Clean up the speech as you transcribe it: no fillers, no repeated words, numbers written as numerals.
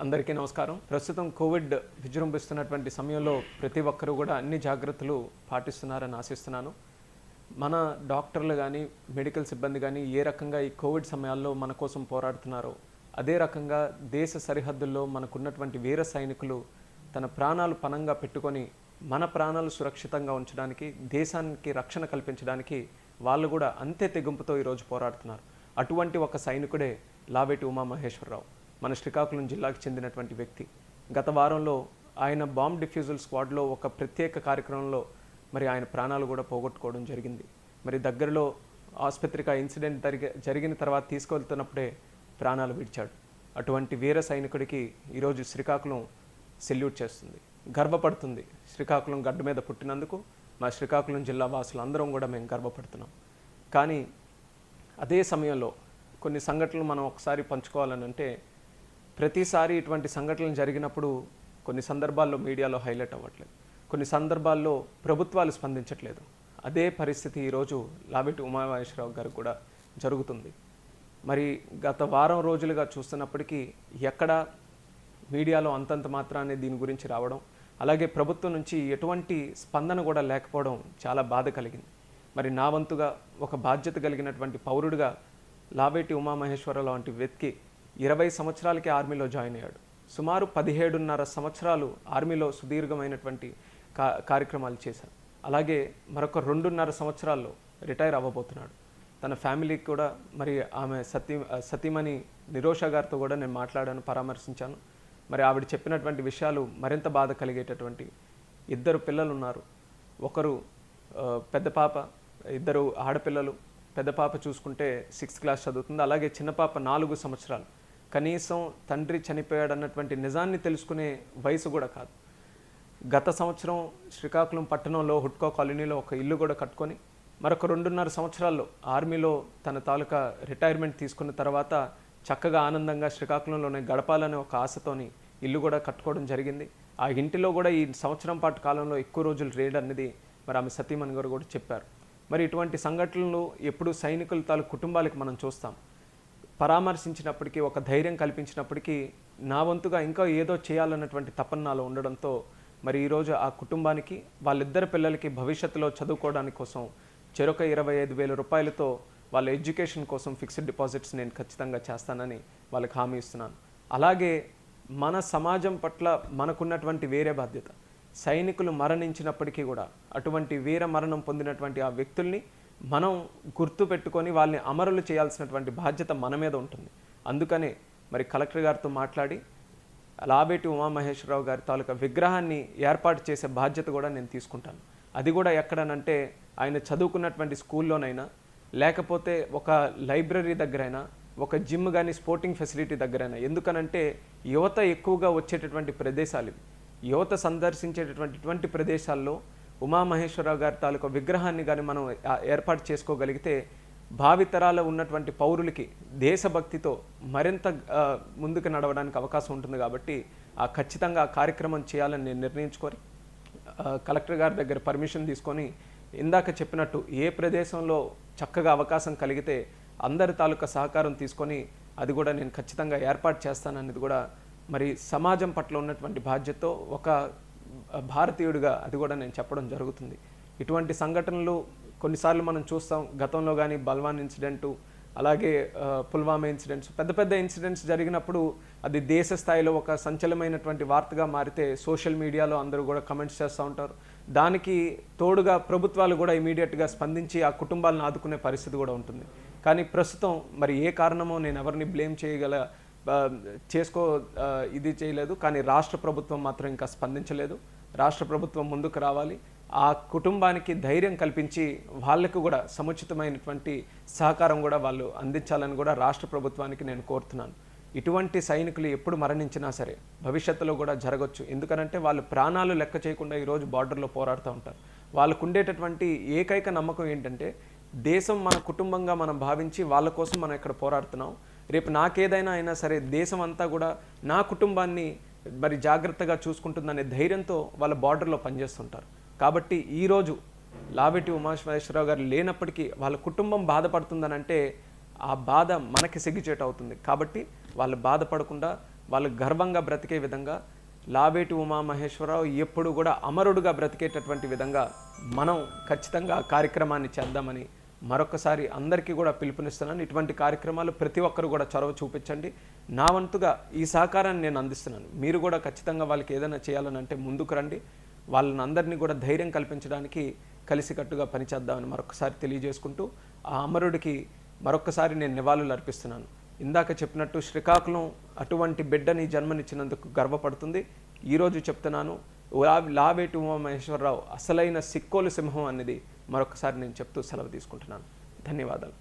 అందరికీ నమస్కారం. ప్రస్తుతం కోవిడ్ విజృంభిస్తున్నటువంటి సమయంలో ప్రతి ఒక్కరూ కూడా అన్ని జాగ్రత్తలు పాటిస్తున్నారని ఆశిస్తున్నాను. మన డాక్టర్లు కానీ మెడికల్ సిబ్బంది కానీ ఏ రకంగా ఈ కోవిడ్ సమయాల్లో మన కోసం పోరాడుతున్నారో అదే రకంగా దేశ సరిహద్దుల్లో మనకున్నటువంటి వీర సైనికులు తన ప్రాణాలు పణంగా పెట్టుకొని మన ప్రాణాలు సురక్షితంగా ఉంచడానికి, దేశానికి రక్షణ కల్పించడానికి వాళ్ళు కూడా అంతే తెగింపుతో ఈరోజు పోరాడుతున్నారు. అటువంటి ఒక సైనికుడే లావేటి ఉమామహేశ్వరరావు, మన శ్రీకాకుళం జిల్లాకు చెందినటువంటి వ్యక్తి. గత వారంలో ఆయన బాంబ్ డిఫ్యూజల్ స్క్వాడ్లో ఒక ప్రత్యేక కార్యక్రమంలో మరి ఆయన ప్రాణాలు కూడా పోగొట్టుకోవడం జరిగింది. మరి దగ్గరలో ఆసుపత్రికి ఆ ఇన్సిడెంట్ జరిగిన తర్వాత తీసుకువెళ్తున్నప్పుడే ప్రాణాలు విడిచాడు. అటువంటి వీర సైనికుడికి ఈరోజు శ్రీకాకుళం సెల్యూట్ చేస్తుంది, గర్వపడుతుంది. శ్రీకాకుళం గడ్డ మీద పుట్టినందుకు మా శ్రీకాకుళం జిల్లా వాసులు అందరం కూడా మేము గర్వపడుతున్నాం. కానీ అదే సమయంలో కొన్ని సంఘటనలు మనం ఒకసారి పంచుకోవాలని అంటే, ప్రతిసారి ఇటువంటి సంఘటనలు జరిగినప్పుడు కొన్ని సందర్భాల్లో మీడియాలో హైలైట్ అవ్వట్లేదు, కొన్ని సందర్భాల్లో ప్రభుత్వాలు స్పందించట్లేదు. అదే పరిస్థితి ఈరోజు లావేటి ఉమామహేశ్వరరావు గారికి కూడా జరుగుతుంది. మరి గత వారం రోజులుగా చూస్తున్నప్పటికీ ఎక్కడ మీడియాలో అంతంత మాత్రాన్ని దీని గురించి రావడం, అలాగే ప్రభుత్వం నుంచి ఎటువంటి స్పందన కూడా లేకపోవడం చాలా బాధ కలిగింది. మరి నా వంతుగా ఒక బాధ్యత కలిగినటువంటి పౌరుడిగా లావేటి ఉమామహేశ్వరరావు లాంటి వ్యక్తి 20 సంవత్సరాలకి ఆర్మీలో జాయిన్ అయ్యాడు. సుమారు 17.5 సంవత్సరాలు ఆర్మీలో సుదీర్ఘమైనటువంటి కార్యక్రమాలు చేశారు. అలాగే మరొక 2.5 సంవత్సరాల్లో రిటైర్ అవ్వబోతున్నాడు. తన ఫ్యామిలీకి కూడా మరి ఆమె సతీమణి నిరోష గారితో కూడా నేను మాట్లాడాను, పరామర్శించాను. మరి ఆవిడ చెప్పినటువంటి విషయాలు మరింత బాధ కలిగేటటువంటి. 2 పిల్లలు ఉన్నారు. ఒకరు పెద్ద పాప, 2 ఆడపిల్లలు. పెద్ద పాప చూసుకుంటే 6th క్లాస్ చదువుతుంది. అలాగే చిన్న పాప 4 సంవత్సరాలు. కనీసం తండ్రి చనిపోయాడు అన్నటువంటి నిజాన్ని తెలుసుకునే వయసు కూడా కాదు. గత సంవత్సరం శ్రీకాకుళం పట్టణంలో హుడ్కో కాలనీలో ఒక ఇల్లు కూడా కట్టుకొని మరొక 2.5 సంవత్సరాల్లో ఆర్మీలో తన తాలూకా రిటైర్మెంట్ తీసుకున్న తర్వాత చక్కగా ఆనందంగా శ్రీకాకుళంలోనే గడపాలనే ఒక ఆశతోని ఇల్లు కూడా కట్టుకోవడం జరిగింది. ఆ ఇంటిలో కూడా ఈ సంవత్సరం పాటు కాలంలో ఎక్కువ రోజులు రేడ్ అనేది మరి ఆమె సతీమణి గారు కూడా చెప్పారు. మరి ఇటువంటి సంఘటనలు ఎప్పుడు సైనికుల తాలూకు కుటుంబాలకు మనం చూస్తాం. పరామర్శించినప్పటికీ, ఒక ధైర్యం కల్పించినప్పటికీ నా వంతుగా ఇంకా ఏదో చేయాలన్నటువంటి తపన నాలో ఉండడంతో మరి ఈరోజు ఆ కుటుంబానికి, వాళ్ళిద్దరు పిల్లలకి భవిష్యత్తులో చదువుకోవడానికి కోసం చెరొక 25,000 రూపాయలతో వాళ్ళ ఎడ్యుకేషన్ కోసం ఫిక్స్డ్ డిపాజిట్స్ నేను ఖచ్చితంగా చేస్తానని వాళ్ళకి హామీ ఇస్తున్నాను. అలాగే మన సమాజం పట్ల మనకున్నటువంటి వేరే బాధ్యత, సైనికులు మరణించినప్పటికీ కూడా అటువంటి వీర మరణం పొందినటువంటి ఆ వ్యక్తుల్ని మనం గుర్తు పెట్టుకొని వాళ్ళని అమరులు చేయాల్సినటువంటి బాధ్యత మన మీద ఉంటుంది. అందుకనే మరి కలెక్టర్ గారితో మాట్లాడి లావేటి ఉమామహేశ్వరరావు గారి తాలూకా విగ్రహాన్ని ఏర్పాటు చేసే బాధ్యత కూడా నేను తీసుకుంటాను. అది కూడా ఎక్కడనంటే ఆయన చదువుకున్నటువంటి స్కూల్లోనైనా, లేకపోతే ఒక లైబ్రరీ దగ్గరైనా, ఒక జిమ్ కానీ స్పోర్టింగ్ ఫెసిలిటీ దగ్గరైనా. ఎందుకనంటే యువత ఎక్కువగా వచ్చేటటువంటి ప్రదేశాలు, యువత సందర్శించేటటువంటి ప్రదేశాల్లో ఉమామహేశ్వరరావు గారి తాలూకా విగ్రహాన్ని కానీ మనం ఏర్పాటు చేసుకోగలిగితే భావితరాలు ఉన్నటువంటి పౌరులకి దేశభక్తితో మరింత ముందుకు నడవడానికి అవకాశం ఉంటుంది. కాబట్టి ఖచ్చితంగా ఆ కార్యక్రమం చేయాలని నేను నిర్ణయించుకొని కలెక్టర్ గారి దగ్గర పర్మిషన్ తీసుకొని, ఇందాక చెప్పినట్టు ఏ ప్రదేశంలో చక్కగా అవకాశం కలిగితే అందరి తాలూకా సహకారం తీసుకొని అది కూడా నేను ఖచ్చితంగా ఏర్పాటు చేస్తాననేది కూడా మరి సమాజం పట్ల ఉన్నటువంటి బాధ్యతతో ఒక భారతీయుడిగా అది కూడా నేను చెప్పడం జరుగుతుంది. ఇటువంటి సంఘటనలు కొన్నిసార్లు మనం చూస్తాం. గతంలో కానీ బల్వాన్ ఇన్సిడెంటు, అలాగే పుల్వామా ఇన్సిడెంట్స్, పెద్ద పెద్ద ఇన్సిడెంట్స్ జరిగినప్పుడు అది దేశ స్థాయిలో ఒక సంచలనమైనటువంటి వార్తగా మారితే సోషల్ మీడియాలో అందరూ కూడా కమెంట్స్ చేస్తూ ఉంటారు. దానికి తోడుగా ప్రభుత్వాలు కూడా ఇమీడియట్గా స్పందించి ఆ కుటుంబాలను ఆదుకునే పరిస్థితి కూడా ఉంటుంది. కానీ ప్రస్తుతం మరి ఏ కారణమో నేను ఎవరిని బ్లేమ్ ఇది చేయలేదు. కానీ రాష్ట్ర ప్రభుత్వం మాత్రం ఇంకా స్పందించలేదు. రాష్ట్ర ప్రభుత్వం ముందుకు రావాలి, ఆ కుటుంబానికి ధైర్యం కల్పించి వాళ్ళకు కూడా సముచితమైనటువంటి సహకారం కూడా వాళ్ళు అందించాలని కూడా రాష్ట్ర ప్రభుత్వానికి నేను కోరుతున్నాను. ఇటువంటి సైనికులు ఎప్పుడు మరణించినా సరే భవిష్యత్తులో కూడా జరగవచ్చు. ఎందుకనంటే వాళ్ళు ప్రాణాలు లెక్క చేయకుండా ఈరోజు బార్డర్లో పోరాడుతూ ఉంటారు. వాళ్ళకు ఉండేటటువంటి ఏకైక నమ్మకం ఏంటంటే, దేశం మన కుటుంబంగా మనం భావించి వాళ్ళ కోసం మనం ఇక్కడ పోరాడుతున్నాం. రేపు నాకేదైనా అయినా సరే దేశం అంతా కూడా నా కుటుంబాన్ని మరి జాగ్రత్తగా చూసుకుంటుందనే ధైర్యంతో వాళ్ళ బార్డర్లో పనిచేస్తుంటారు. కాబట్టి ఈరోజు లావేటి ఉమామహేశ్వరరావు గారు లేనప్పటికీ వాళ్ళ కుటుంబం బాధపడుతుందనంటే ఆ బాధ మనకి సిగ్గుచేటు అవుతుంది. కాబట్టి వాళ్ళు బాధపడకుండా వాళ్ళు గర్వంగా బ్రతికే విధంగా లావేటి ఉమామహేశ్వరరావు ఎప్పుడు కూడా అమరుడుగా బ్రతికేటటువంటి విధంగా మనం ఖచ్చితంగా ఆ కార్యక్రమాన్ని చేద్దామని మరొకసారి అందరికీ కూడా పిలుపునిస్తున్నాను. ఇటువంటి కార్యక్రమాలు ప్రతి ఒక్కరు కూడా చొరవ చూపించండి. నా వంతుగా ఈ సహకారాన్ని నేను అందిస్తున్నాను. మీరు కూడా ఖచ్చితంగా వాళ్ళకి ఏదైనా చేయాలని అంటే ముందుకు రండి. వాళ్ళని అందరినీ కూడా ధైర్యం కల్పించడానికి కలిసికట్టుగా పనిచేద్దామని మరొకసారి తెలియజేసుకుంటూ ఆ అమరుడికి మరొకసారి నేను నివాళులు అర్పిస్తున్నాను. ఇందాక చెప్పినట్టు శ్రీకాకుళం అటువంటి బిడ్డని జన్మనిచ్చినందుకు గర్వపడుతుంది. ఈరోజు చెప్తున్నాను, లావేటి ఉమామహేశ్వరరావు అసలైన సిక్కోలు సింహం అనేది మరొకసారి నేను చెప్తూ సెలవు తీసుకుంటున్నాను. ధన్యవాదాలు.